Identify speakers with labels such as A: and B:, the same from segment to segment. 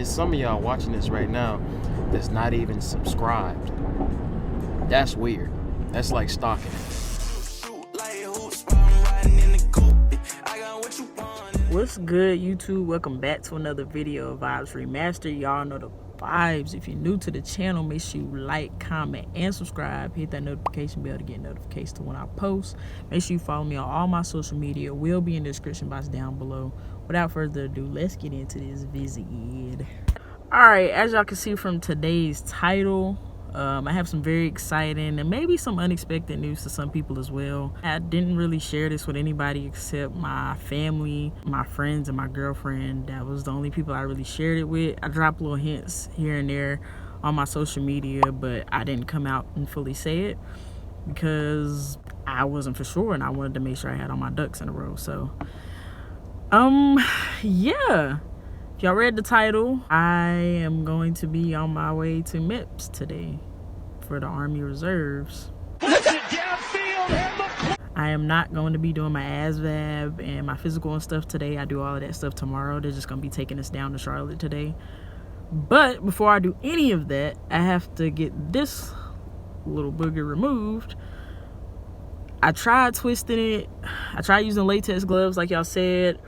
A: It's some of y'all watching this right now that's not even subscribed. That's weird. That's like stalking.
B: What's good, YouTube? Welcome back to another video of Vibes Remastered. Y'all know the vibes. If you're new to the channel, make sure you like, comment, and subscribe. Hit that notification bell to get notifications to when I post. Make sure you follow me on all my social media. Will be in the description box down below. Without further ado, let's get into this visit. Alright, as y'all can see from today's title, I have some very exciting and maybe some unexpected news to some people as well. I didn't really share this with anybody except my family, my friends, and my girlfriend. That was the only people I really shared it with. I dropped little hints here and there on my social media, but I didn't come out and fully say it because I wasn't for sure and I wanted to make sure I had all my ducks in a row. So, yeah. If y'all read the title, I am going to be on my way to MEPS today for the Army Reserves. I am not going to be doing my ASVAB and my physical and stuff today. I do all of that stuff tomorrow. They're just going to be taking us down to Charlotte today. But before I do any of that, I have to get this little booger removed. I tried twisting it. I tried using latex gloves like y'all said.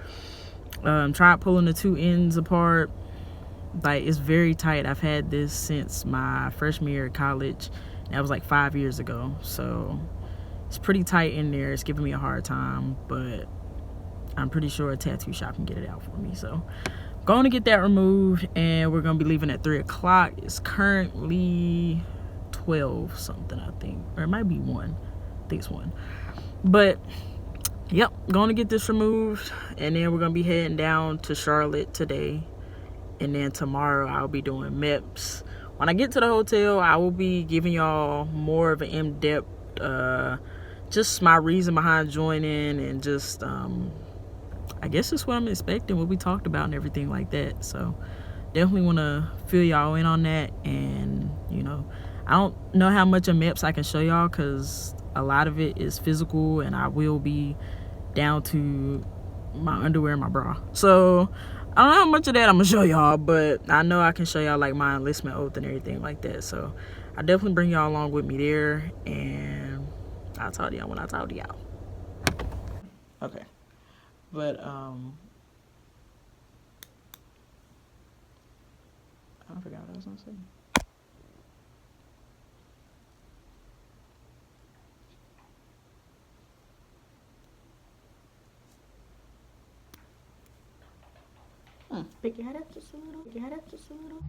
B: Tried pulling the two ends apart. Like, it's very tight. I've had this since my freshman year of college. That was like 5 years ago. So it's pretty tight in there. It's giving me a hard time, but I'm pretty sure a tattoo shop can get it out for me. So I'm going to get that removed, and we're going to be leaving at 3 o'clock. It's currently 12 something, I think, or it might be 1. I think it's 1. But yep, going to get this removed, and then we're going to be heading down to Charlotte today, and then tomorrow I'll be doing MEPS. When I get to the hotel, I will be giving y'all more of an in-depth, just my reason behind joining, and just, I guess it's what I'm expecting, what we talked about and everything like that. So definitely want to fill y'all in on that, and, you know, I don't know how much of MEPS I can show y'all because a lot of it is physical, and I will be down to my underwear and my bra. So I don't know how much of that I'm gonna show y'all, but I know I can show y'all like my enlistment oath and everything like that. So I definitely bring y'all along with me there, and I'll talk to y'all when I talk to y'all. Okay, but I forgot what I was gonna say. Pick your head up just a little. Pick your head up just a little.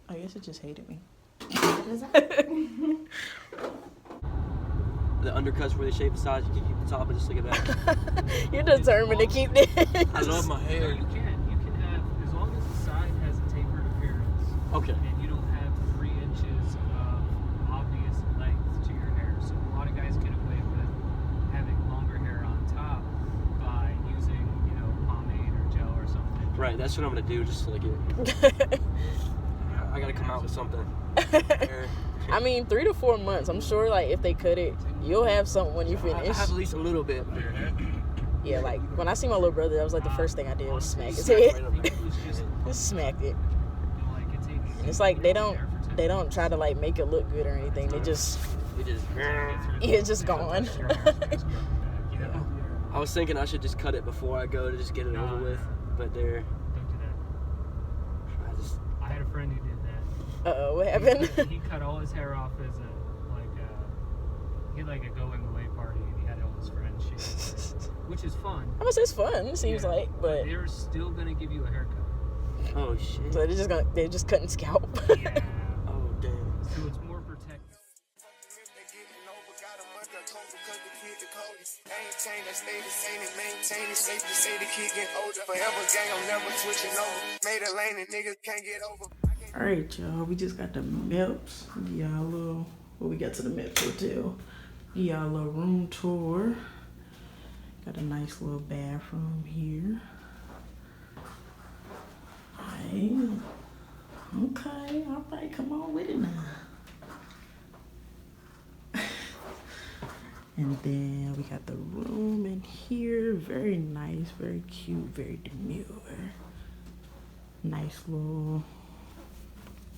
B: I guess it just hated me.
C: The undercuts where they shape the sides, you can keep the top and just stick it back.
B: You're determined to keep this.
C: I love my hair.
D: You can have, as long as the side has a tapered appearance.
C: Okay.
D: And you don't have 3 inches of obvious length to your hair. So a lot of guys get away with having longer hair on top by using, you know, pomade or gel or something.
C: Right, that's what I'm gonna do, just to like it. I gotta come out with something.
B: I mean, 3 to 4 months. I'm sure, like, if they cut it, you'll have something when you finish.
C: I have at least a little bit.
B: Yeah, like, when I see my little brother, that was like the first thing I did was smack his head. Just smacked it. And it's like they don't try to like make it look good or anything. They just it's just gone.
C: I was thinking I should just cut it before I go to just get it over with, but there.
D: Don't do that. I had a friend who did that.
B: What happened?
D: He cut all his hair off as he had like a going away party, and he had all his friends shave, which is fun.
B: I was just fun. It seems like, but
D: they're still gonna give you a haircut.
C: Oh shit.
B: So they're just cutting scalp.
D: Yeah.
C: Oh damn.
D: So it's more protective.
B: Alright, y'all, we just got the MEPS. Y'all little, well, we got to the MEPS hotel. Y'all little room tour. Got a nice little bathroom here. Alright. Okay, alright, come on with it now. And then we got the room in here. Very nice, very cute, very demure. Nice little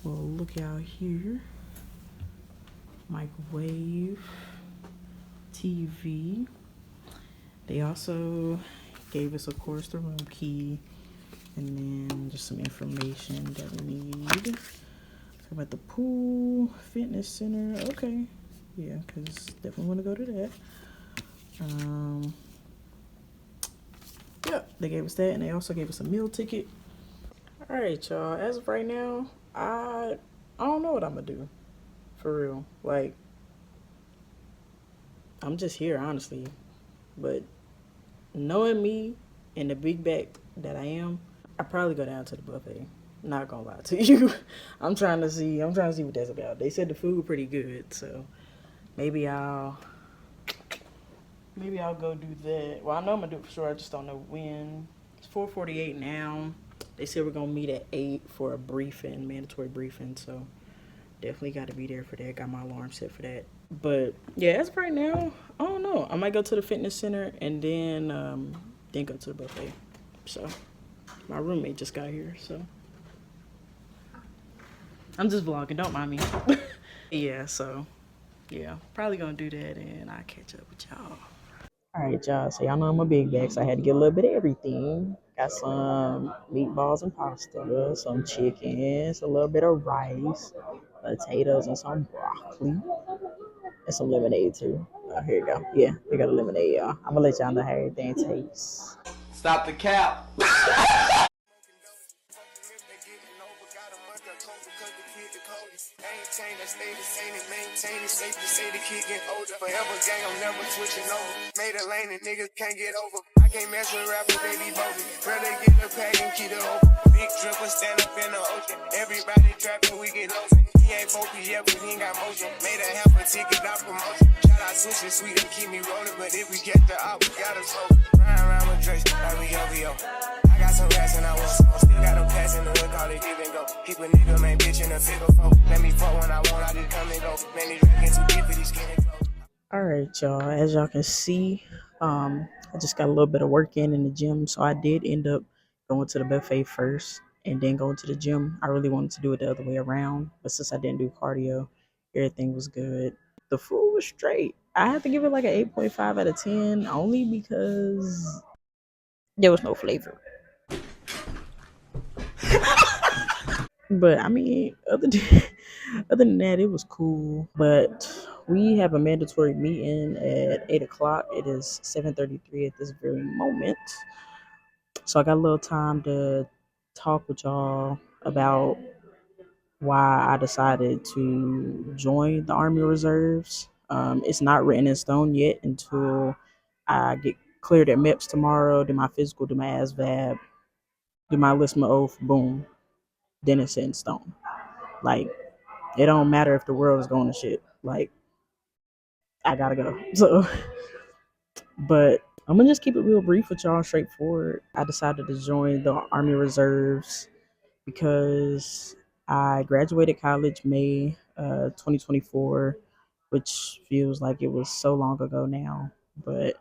B: lookout here. Microwave, TV. They also gave us, of course, the room key, and then just some information that we need. About the pool, fitness center. Okay, yeah, because definitely want to go to that. Yep, they gave us that, and they also gave us a meal ticket. All right, y'all. As of right now, I don't know what I'm gonna do, for real. Like, I'm just here, honestly. But knowing me and the big back that I am, I probably go down to the buffet. Not gonna lie to you. I'm trying to see what that's about. They said the food pretty good, so maybe I'll go do that. Well, I know I'm gonna do it for sure. I just don't know when. It's 4:48 now. They said we're gonna meet at 8 for a briefing, mandatory briefing. So definitely got to be there for that. Got my alarm set for that. But yeah, as of right now, I don't know. I might go to the fitness center and then go to the buffet. So my roommate just got here, so I'm just vlogging. Don't mind me. Yeah, so yeah, probably gonna do that, and I'll catch up with y'all. All right, y'all. So y'all know I'm a big bag, so I had to get a little bit of everything. Got some meatballs and pasta, some chickens, a little bit of rice, potatoes, and some broccoli, and some lemonade too. Here you go. Yeah, we got a lemonade, y'all. I'm gonna let y'all know how everything tastes.
E: Stop the cap. Stay the same and maintain it. Safe to say the kid get older. Forever gang, I'm never switching over. Made a lane and niggas can't get over. I can't mess with rappers, they be bogus. Rather get the pack and keep it open. Big dripper stand up in the ocean. Everybody trapping, we get low. He ain't focused yet, but he ain't got motion. Made a half a ticket, not promotion. Shout out switching sweet and keep me rolling. But if we get the op, we gotta slow. Ride around with Drake, like we OVO. I got some rats and I want some. Still got a pass in the hood, call it give and go. Keep a nigga, man, bitch in a figure four. Let me fuck when I want, I just come and go. Man, these rapping too deep for these skinny clothes.
B: All right, y'all. As y'all can see, I just got a little bit of work in the gym, so I did end up going to the buffet first and then going to the gym. I really wanted to do it the other way around, but since I didn't do cardio, everything was good. The food was straight. I had to give it like an 8.5 out of 10, only because there was no flavor. But I mean, other than that, it was cool. But we have a mandatory meeting at 8 o'clock. It is 7:33 at this very moment. So I got a little time to talk with y'all about why I decided to join the Army Reserves. It's not written in stone yet until I get cleared at MEPS tomorrow, do my physical, do my ASVAB, do my enlistment oath, boom. Then it's set in stone. Like, it don't matter if the world is going to shit. Like, I gotta go. So, but I'm gonna just keep it real brief with y'all, straightforward. I decided to join the Army Reserves because I graduated college May 2024, which feels like it was so long ago now. But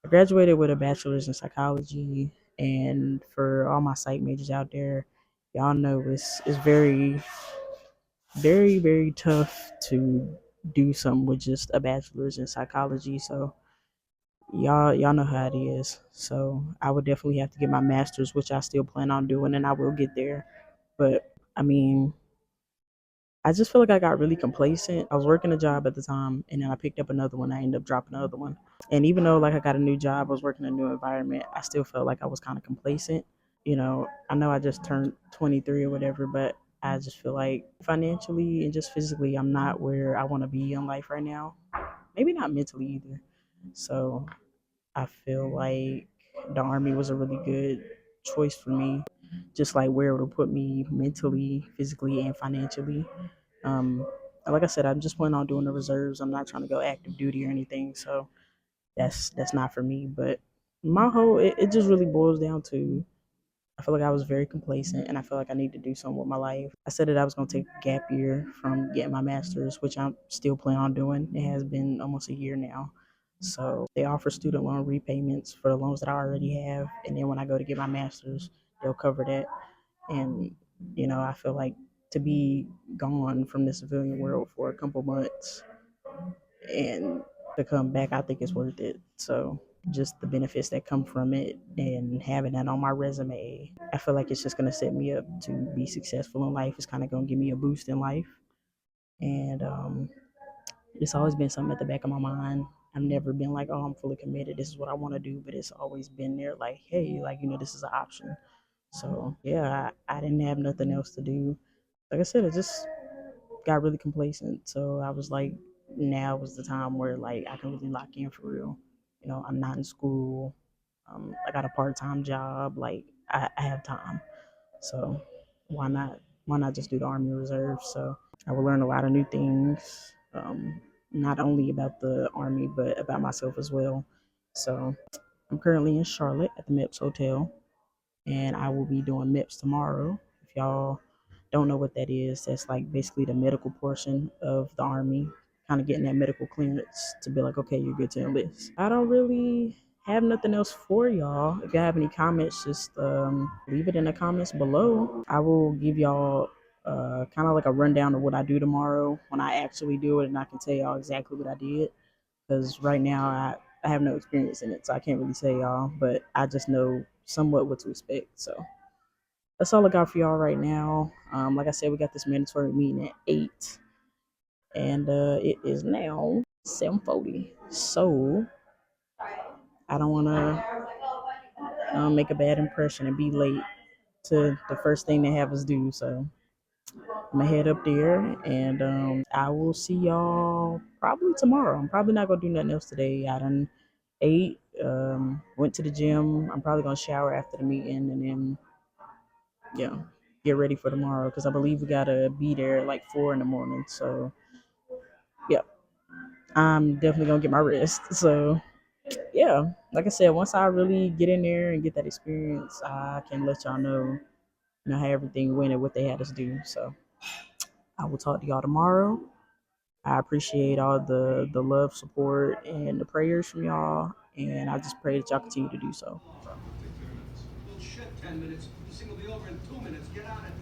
B: I graduated with a bachelor's in psychology, and for all my psych majors out there, y'all know it's very, very, very tough to do something with just a bachelor's in psychology. So y'all know how it is. So I would definitely have to get my master's, which I still plan on doing, and I will get there. But I mean, I just feel like I got really complacent. I was working a job at the time, and then I picked up another one. I ended up dropping the other one. And even though like I got a new job, I was working in a new environment, I still felt like I was kind of complacent. You know, I know I just turned 23 or whatever, but I just feel like financially and just physically, I'm not where I want to be in life right now. Maybe not mentally either. So I feel like the Army was a really good choice for me, just like where it'll put me mentally, physically, and financially. Like I said, I'm just planning on doing the reserves. I'm not trying to go active duty or anything, so that's not for me. But my whole it just really boils down to I feel like I was very complacent, and I feel like I need to do something with my life. I said that I was going to take a gap year from getting my master's, which I'm still planning on doing. It has been almost a year now. So they offer student loan repayments for the loans that I already have. And then when I go to get my master's, they'll cover that. And, I feel like to be gone from the civilian world for a couple months and to come back, I think it's worth it. So just the benefits that come from it and having that on my resume, I feel like it's just going to set me up to be successful in life. It's kind of going to give me a boost in life. And it's always been something at the back of my mind. I've never been like, oh, I'm fully committed. This is what I want to do. But it's always been there like, hey, like, this is an option. So, yeah, I didn't have nothing else to do. Like I said, I just got really complacent. So I was like, now was the time where like I can really lock in for real. I'm not in school. I got a part-time job. Like I have time. So why not? Why not just do the Army Reserve? So I will learn a lot of new things, not only about the Army but about myself as well. So I'm currently in Charlotte at the MEPS Hotel, and I will be doing MEPS tomorrow. If y'all don't know what that is, that's like basically the medical portion of the Army, kind of getting that medical clearance to be like, okay, you're good to enlist. I don't really have nothing else for y'all. If y'all have any comments, just leave it in the comments below. I will give y'all kind of like a rundown of what I do tomorrow when I actually do it, and I can tell y'all exactly what I did. Because right now I have no experience in it, so I can't really say y'all, but I just know somewhat what to expect. So that's all I got for y'all right now. Like I said, we got this mandatory meeting at 8, and it is now 7:40. So I don't want to make a bad impression and be late to the first thing they have us do. So I'm gonna head up there, and I will see y'all probably tomorrow. I'm probably not gonna do nothing else today. I done ate, went to the gym. I'm probably gonna shower after the meeting, and then get ready for tomorrow because I believe we gotta be there at like 4 in the morning. So yeah, I'm definitely gonna get my rest. So yeah, like I said, once I really get in there and get that experience, I can let y'all know, how everything went and what they had us do. So I will talk to y'all tomorrow. I appreciate all the love, support, and the prayers from y'all, and I just pray that y'all continue to do so.
F: Shit, 10 minutes. This thing will be over in 2 minutes. Get on it.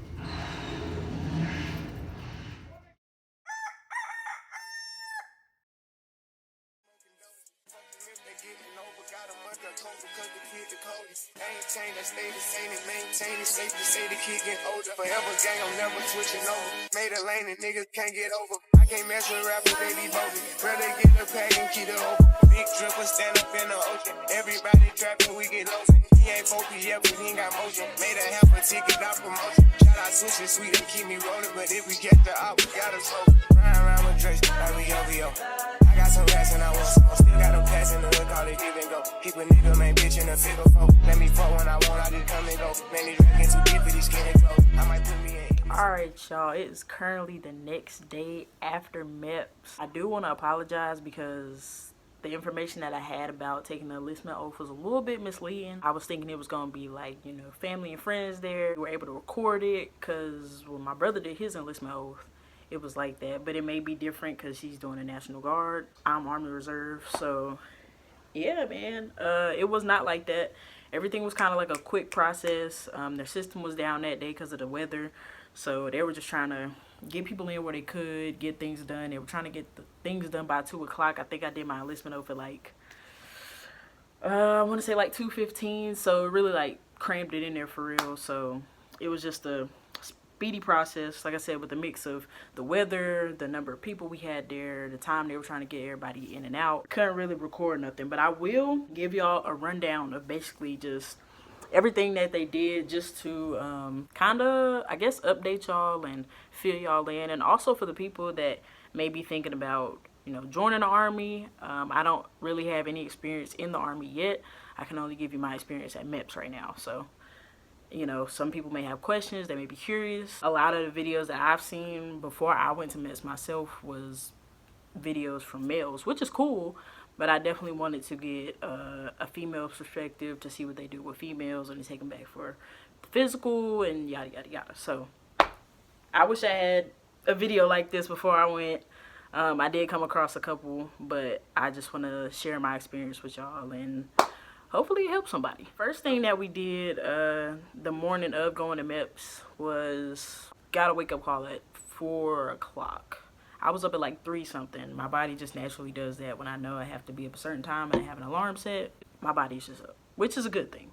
E: Ain't changed, I stay the same and maintain it. Safe to say the kid get older. Forever gang, I'm never switching over. Made a lane and niggas can't get over. I can't mess with rappers, they be bogus. Rather get the pack and keep it open. Big dripper stand up in the ocean. Everybody trapping, we get lost. He ain't focused yet, but he ain't got motion. Made a half a ticket, not promotion. Shout out Switch and Sweet, they keep me rolling. But if we get the op, we gotta slow. Ride around with Drake, like we OVO. I got some rats and I want some. Still got a pass in the hood, call it give and go. Keep a nigga, man, bitch in a figure four. Let me fuck when I want, I just come and go. Man, these rapping too deep for these skinny clothes. I might put me in.
B: Alright, y'all, it is currently the next day after MEPS. I do want to apologize because the information that I had about taking the enlistment oath was a little bit misleading. I was thinking it was going to be like, family and friends there. We were able to record it because when my brother did his enlistment oath, it was like that. But it may be different because he's doing the National Guard. I'm Army Reserve, so yeah, man, it was not like that. Everything was kind of like a quick process. Their system was down that day because of the weather, so they were just trying to get people in where they could, get things done. They were trying to get things done by 2 o'clock. I think I did my enlistment oath at like I want to say like 2:15, so it really like crammed it in there for real. So it was just a speedy process, like I said, with the mix of the weather, the number of people we had there, the time they were trying to get everybody in and out. Couldn't really record nothing, but I will give y'all a rundown of basically just everything that they did, just to kind of, I guess, update y'all and fill y'all in. And also for the people that may be thinking about, joining the Army. I don't really have any experience in the Army yet. I can only give you my experience at MEPS right now. So some people may have questions, they may be curious. A lot of the videos that I've seen before I went to MEPS myself was videos from males, which is cool, but I definitely wanted to get a female perspective to see what they do with females and take them back for physical and yada yada yada. So I wish I had a video like this before I went. I did come across a couple, but I just want to share my experience with y'all and hopefully it helps somebody. First thing that we did the morning of going to MEPS was got a wake-up call at 4 o'clock. I was up at like 3 something. My body just naturally does that when I know I have to be up a certain time and I have an alarm set. My body's just up, which is a good thing.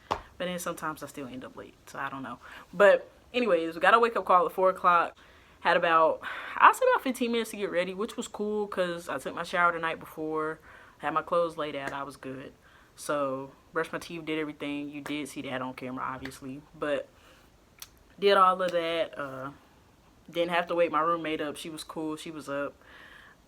B: But then sometimes I still end up late, so I don't know. But anyways, we got a wake-up call at 4 o'clock. Had about, I'd say about 15 minutes to get ready, which was cool because I took my shower the night before, had my clothes laid out, I was good. So, brushed my teeth, did everything. You did see that on camera, obviously. But, did all of that. Didn't have to wake my roommate up. She was cool. She was up.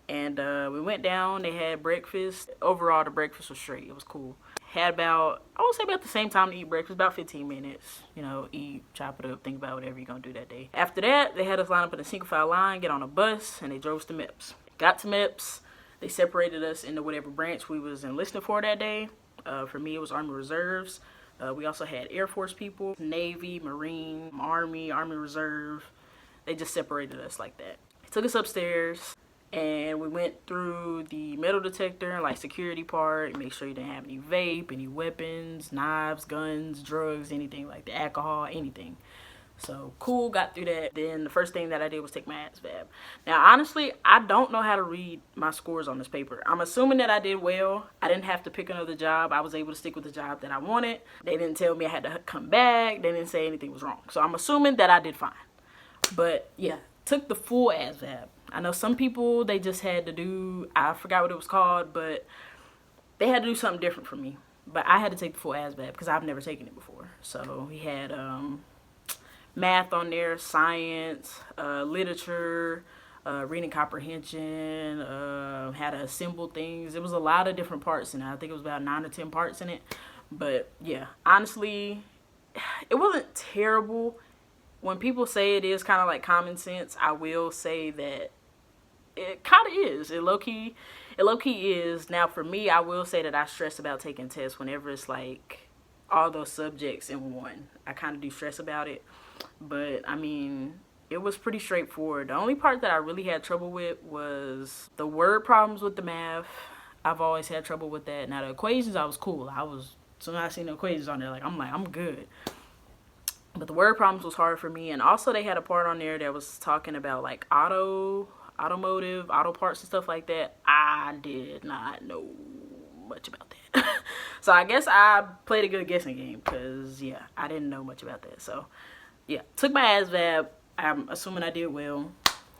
B: And we went down. They had breakfast. Overall, the breakfast was straight. It was cool. Had about, I would say about the same time to eat breakfast, about 15 minutes. You know, eat, chop it up, think about whatever you're going to do that day. After that, they had us line up in a single file line, get on a bus, and they drove us to MEPS. Got to MEPS. They separated us into whatever branch we was enlisted for that day. For me, it was Army Reserves. We also had Air Force people, Navy, Marine, Army Reserve. They just separated us like that. They took us upstairs. And we went through the metal detector, like security part, make sure you didn't have any vape, any weapons, knives, guns, drugs, anything like that, alcohol, anything. So cool, got through that. Then the first thing that I did was take my ASVAB. Now honestly, I don't know how to read my scores on this paper. I'm assuming that I did well. I didn't have to pick another job. I was able to stick with the job that I wanted. They didn't tell me I had to come back. They didn't say anything was wrong. So I'm assuming that I did fine. But yeah, took the full ASVAB. I know some people, they just had to do, I forgot what it was called, but they had to do something different for me. But I had to take the full ASVAB because I've never taken it before. So we had math on there, science, literature, reading comprehension, had to assemble things. It was a lot of different parts in it. I think it was about 9 or 10 parts in it. But yeah, honestly, it wasn't terrible. When people say it is kind of like common sense, I will say that it kind of is. It low-key is. Now, for me, I will say that I stress about taking tests whenever it's like all those subjects in one. I kind of do stress about it. But, I mean, it was pretty straightforward. The only part that I really had trouble with was the word problems with the math. I've always had trouble with that. Now, the equations, I was cool. Soon as I seen the equations on there, I'm good. But the word problems was hard for me. And also they had a part on there that was talking about like automotive, auto parts and stuff like that. I did not know much about that. So I guess I played a good guessing game because, yeah, I didn't know much about that. So, yeah, took my ASVAB. I'm assuming I did well.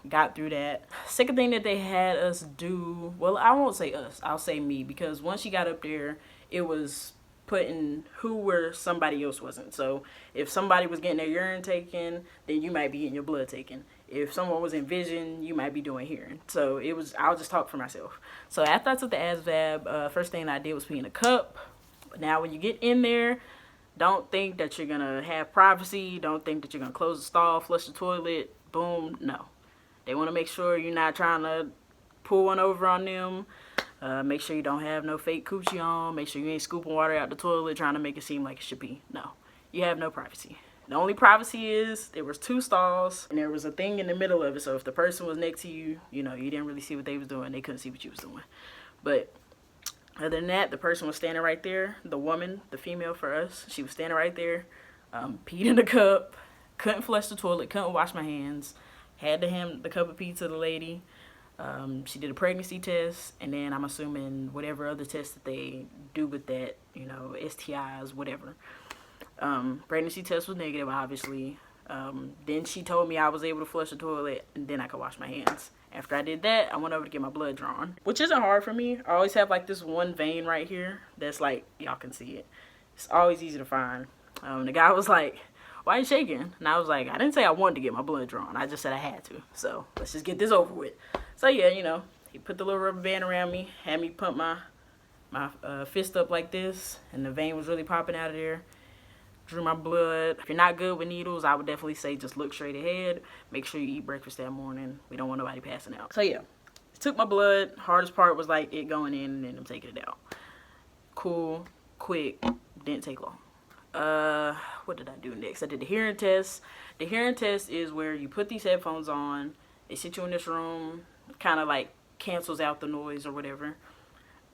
B: Got through that. Second thing that they had us do, well, I won't say us. I'll say me because once you got up there, it was putting who where somebody else wasn't. So if somebody was getting their urine taken, then you might be getting your blood taken. If someone was in vision, you might be doing hearing. So I'll just talk for myself. So after I took the ASVAB, first thing I did was pee in a cup. Now when you get in there, don't think that you're gonna have privacy. Don't think that you're gonna close the stall, flush the toilet, boom. No. They want to make sure you're not trying to pull one over on them. Make sure you don't have no fake coochie on. Make sure you ain't scooping water out the toilet trying to make it seem like it should be. No, you have no privacy. The only privacy is there was 2 stalls and there was a thing in the middle of it. So if the person was next to you, you know, you didn't really see what they was doing. They couldn't see what you was doing. But other than that, the person was standing right there. The woman, the female for us, she was standing right there, peed in the cup, couldn't flush the toilet, couldn't wash my hands, had to hand the cup of pee to the lady. She did a pregnancy test, and then I'm assuming whatever other tests that they do with that, you know, STIs, whatever. Pregnancy test was negative, obviously. Then she told me I was able to flush the toilet, and then I could wash my hands. After I did that, I went over to get my blood drawn, which isn't hard for me. I always have like this one vein right here that's like, y'all can see it. It's always easy to find. The guy was like, why are you shaking? And I was like, I didn't say I wanted to get my blood drawn. I just said I had to. So let's just get this over with. So yeah, you know, he put the little rubber band around me, had me pump my fist up like this, and the vein was really popping out of there. Drew my blood. If you're not good with needles, I would definitely say just look straight ahead. Make sure you eat breakfast that morning. We don't want nobody passing out. So yeah, took my blood. Hardest part was like it going in and then I'm taking it out. Cool, quick, didn't take long. What did I do next? I did the hearing test. The hearing test is where you put these headphones on. They sit you in this room. kind of like cancels out the noise or whatever.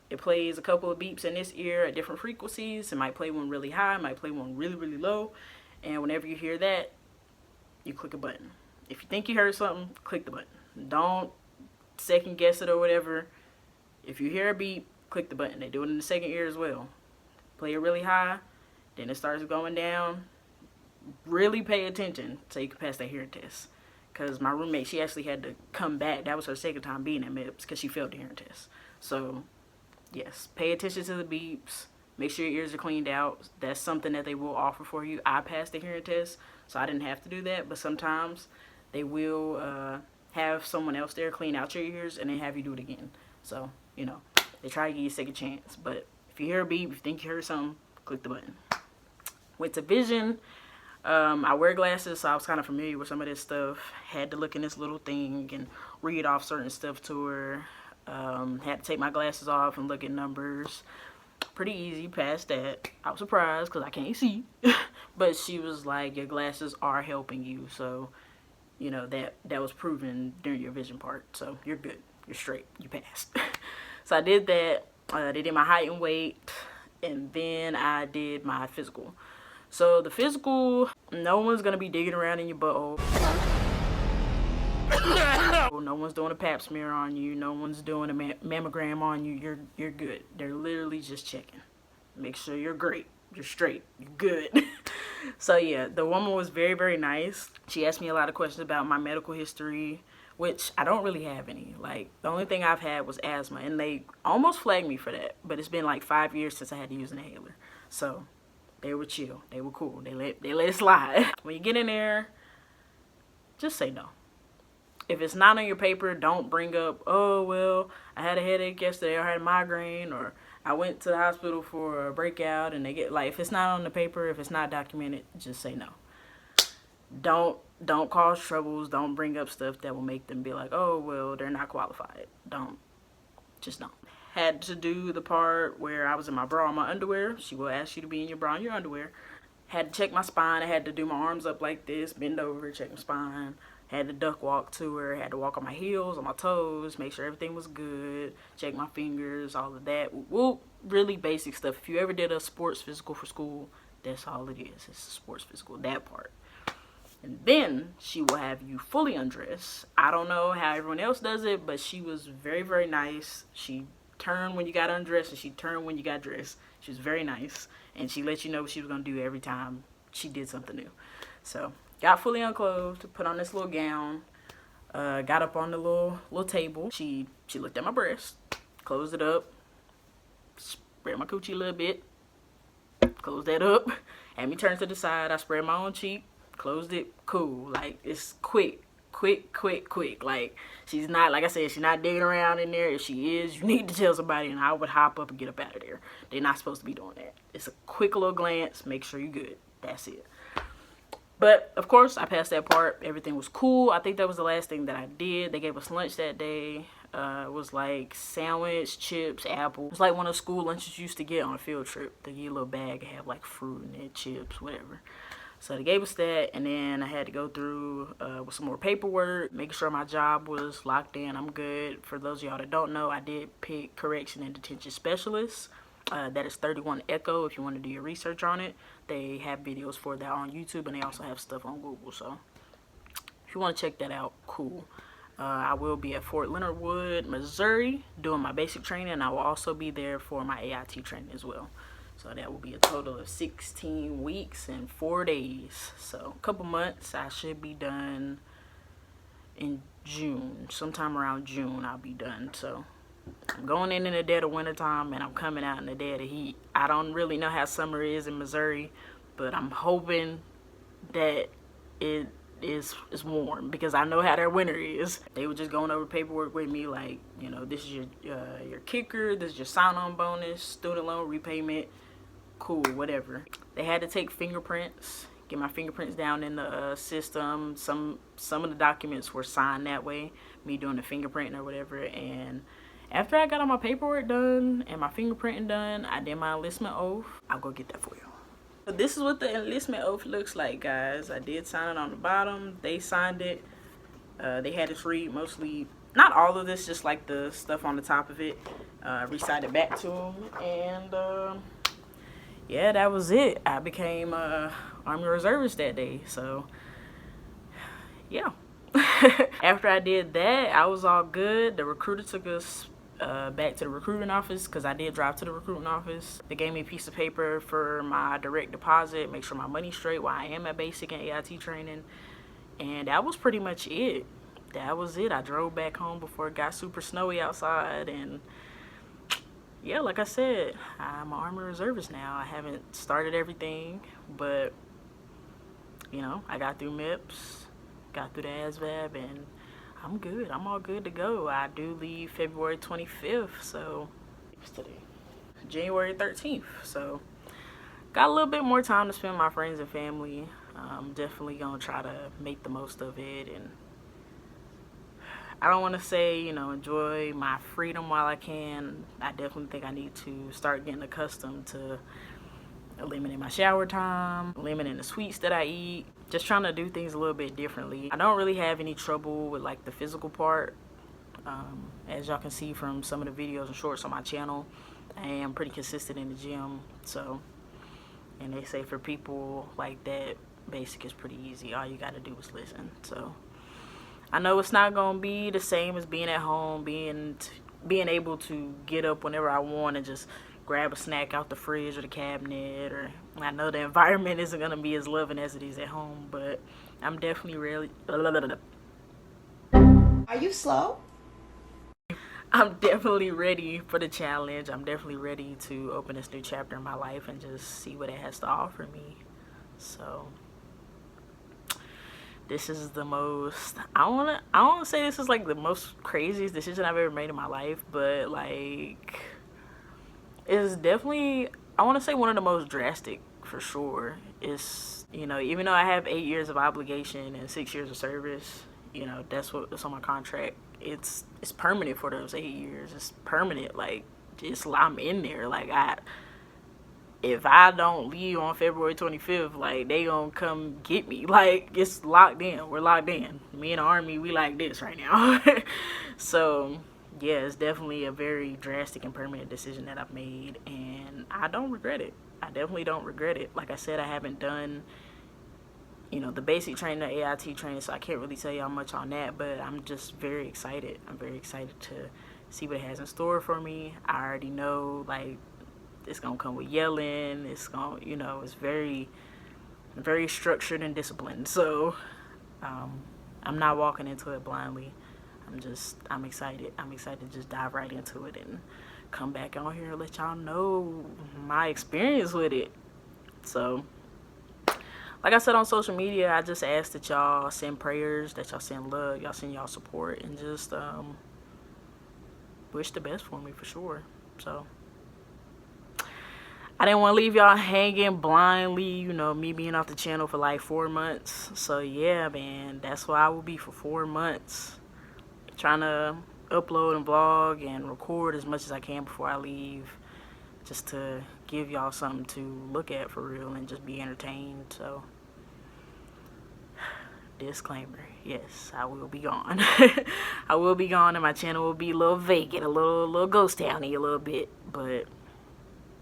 B: It plays a couple of beeps in this ear at different frequencies. It might play one really high, it might play one really, really low. And whenever you hear that, you click a button. If you think you heard something, click the button. Don't second guess it or whatever. If you hear a beep, click the button. They do it in the second ear as well. Play it really high, then it starts going down. Really pay attention so you can pass that hearing test. Because my roommate, she actually had to come back. That was her second time being at MEPS because she failed the hearing test. So, yes, pay attention to the beeps. Make sure your ears are cleaned out. That's something that they will offer for you. I passed the hearing test, so I didn't have to do that. But sometimes they will have someone else there clean out your ears and then have you do it again. So, you know, they try to give you a second chance. But if you hear a beep, if you think you heard something, click the button. Went to vision. I wear glasses, so I was kind of familiar with some of this stuff. Had to look in this little thing and read off certain stuff to her. Had to take my glasses off and look at numbers. Pretty easy, passed that. I was surprised because I can't see. But she was like, your glasses are helping you. So, you know, that was proven during your vision part. So you're good. You're straight. You passed. So I did that. They did my height and weight. And then I did my physical. So the physical, no one's going to be digging around in your butthole. No one's doing a pap smear on you. No one's doing a mammogram on you. You're good. They're literally just checking. Make sure you're great. You're straight. You're good. So yeah, the woman was very, very nice. She asked me a lot of questions about my medical history, which I don't really have any. Like, the only thing I've had was asthma, and they almost flagged me for that. But it's been like 5 years since I had to use an inhaler. So they were chill. They were cool. They let it slide. When you get in there, just say no. If it's not on your paper, don't bring up, oh, well, I had a headache yesterday, or I had a migraine, or I went to the hospital for a breakout, and they get, like, if it's not on the paper, if it's not documented, just say no. Don't cause troubles. Don't bring up stuff that will make them be like, oh, well, they're not qualified. Just don't. Had to do the part where I was in my bra and my underwear. She will ask you to be in your bra and your underwear. Had to check my spine. I had to do my arms up like this, bend over, check my spine. Had to duck walk to her. Had to walk on my heels, on my toes, make sure everything was good. Check my fingers, all of that. Whoop, really basic stuff. If you ever did a sports physical for school, that's all it is. It's a sports physical, that part. And then she will have you fully undressed. I don't know how everyone else does it, but she was very, very nice. She turned when you got undressed and she turned when you got dressed. She was very nice. And she let you know what she was going to do every time she did something new. So, got fully unclothed, put on this little gown, got up on the little table. She looked at my breast, closed it up, spread my coochie a little bit, closed that up, had me turn to the side. I spread my own cheek, closed it, cool. Like, it's quick. Like, she's not, like I said, she's not digging around in there. If she is, you need to tell somebody, and I would hop up and get up out of there. They're not supposed to be doing that. It's a quick little glance, make sure you're good. That's it. But, of course, I passed that part. Everything was cool. I think that was the last thing that I did. They gave us lunch that day. It was like sandwich, chips, apple. It was like one of the school lunches you used to get on a field trip. They give you a little bag and have like fruit in it, chips, whatever. So they gave us that, and then I had to go through with some more paperwork, making sure my job was locked in. I'm good. For those of y'all that don't know, I did pick correction and detention specialist. That is 31 Echo if you want to do your research on it. They have videos for that on YouTube, and they also have stuff on Google. So if you want to check that out, cool. I will be at Fort Leonard Wood, Missouri, doing my basic training, and I will also be there for my AIT training as well. So that will be a total of 16 weeks and 4 days. So a couple months. I should be done in June. Sometime around June I'll be done. So I'm going in the dead of winter time, and I'm coming out in the dead of heat. I don't really know how summer is in Missouri, but I'm hoping that it is warm, because I know how their winter is. They were just going over paperwork with me, like, you know, this is your kicker, this is your sign-on bonus, student loan repayment, cool, whatever. They had to take fingerprints, get my fingerprints down in the system. Some of the documents were signed that way, me doing the fingerprinting or whatever. And after I got all my paperwork done and my fingerprinting done, I did my enlistment oath. I'll go get that for you. So this is what the enlistment oath looks like, guys. I did sign it on the bottom. They signed it. They had us read mostly not all of this, just like the stuff on the top of it, recited back to him. And yeah, that was it. I became Army Reservist that day. So yeah. After I did that, I was all good. The recruiter took us back to the recruiting office, because I did drive to the recruiting office. They gave me a piece of paper for my direct deposit, make sure my money's straight while I am at basic and AIT training. And that was pretty much it. That was it. I drove back home before it got super snowy outside. And yeah, like I said, I'm an Army Reservist now. I haven't started everything, but you know, I got through MEPS, got through the ASVAB, and I'm good. I'm all good to go. I do leave February 25th, so what's today? January 13th. So got a little bit more time to spend with my friends and family. I'm definitely gonna try to make the most of it, and I don't want to say, you know, enjoy my freedom while I can. I definitely think I need to start getting accustomed to limiting my shower time, limiting the sweets that I eat, just trying to do things a little bit differently. I don't really have any trouble with like the physical part. As y'all can see from some of the videos and shorts on my channel, I am pretty consistent in the gym. So, and they say for people like that, basic is pretty easy. All you got to do is listen. So I know it's not gonna be the same as being at home, being able to get up whenever I want and just grab a snack out the fridge or the cabinet, or I know the environment isn't gonna be as loving as it is at home, but I'm definitely really
G: Are you slow?
B: I'm definitely ready for the challenge. I'm definitely ready to open this new chapter in my life and just see what it has to offer me. So this is the most, I wanna say this is like the most craziest decision I've ever made in my life, but like it's definitely, I want to say, one of the most drastic for sure. It's, you know, even though I have 8 years of obligation and 6 years of service, you know, that's what's on my contract. It's permanent for those 8 years. It's permanent. Like, I'm in there. Like, if I don't leave on February 25th, like, they gonna come get me. Like, it's locked in. We're locked in. Me and the Army, we like this right now. So yeah, it's definitely a very drastic and permanent decision that I've made, and I don't regret it. I definitely don't regret it. Like I said, I haven't done, you know, the basic training, the AIT training, so I can't really tell y'all much on that, but I'm just very excited. I'm very excited to see what it has in store for me. I already know, like, it's gonna come with yelling. It's gonna, you know, it's very, very structured and disciplined. So I'm not walking into it blindly. I'm excited. I'm excited to just dive right into it and come back on here and let y'all know my experience with it. So, like I said on social media, I just ask that y'all send prayers, that y'all send love, y'all send y'all support, and just wish the best for me for sure. So, I didn't want to leave y'all hanging blindly, you know, me being off the channel for like 4 months. So, yeah, man, that's where I will be for 4 months. Trying to upload and vlog and record as much as I can before I leave, just to give y'all something to look at for real and just be entertained. So, disclaimer, yes, I will be gone. I will be gone, and my channel will be a little vacant, a little ghost towny a little bit. But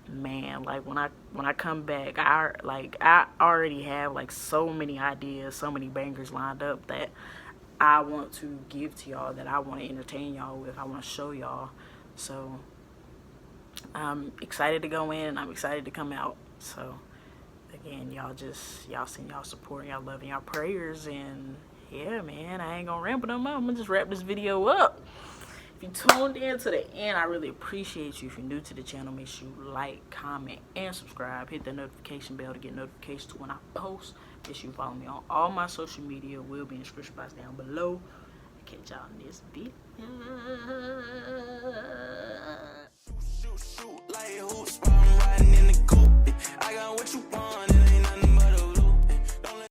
B: man, like when I come back, I already have like so many ideas, so many bangers lined up that I want to give to y'all, that I want to entertain y'all with, I want to show y'all. So I'm excited to go in, I'm excited to come out. So again, y'all send y'all support, y'all love, and y'all prayers. And yeah, man, I ain't gonna ramble no more. I'm gonna just wrap this video up. If you tuned in to the end, I really appreciate you. If you're new to the channel, make sure you like, comment, and subscribe. Hit the notification bell to get notifications when I post. Make sure you follow me on all my social media. Will be in the description box down below. Catch y'all in this video.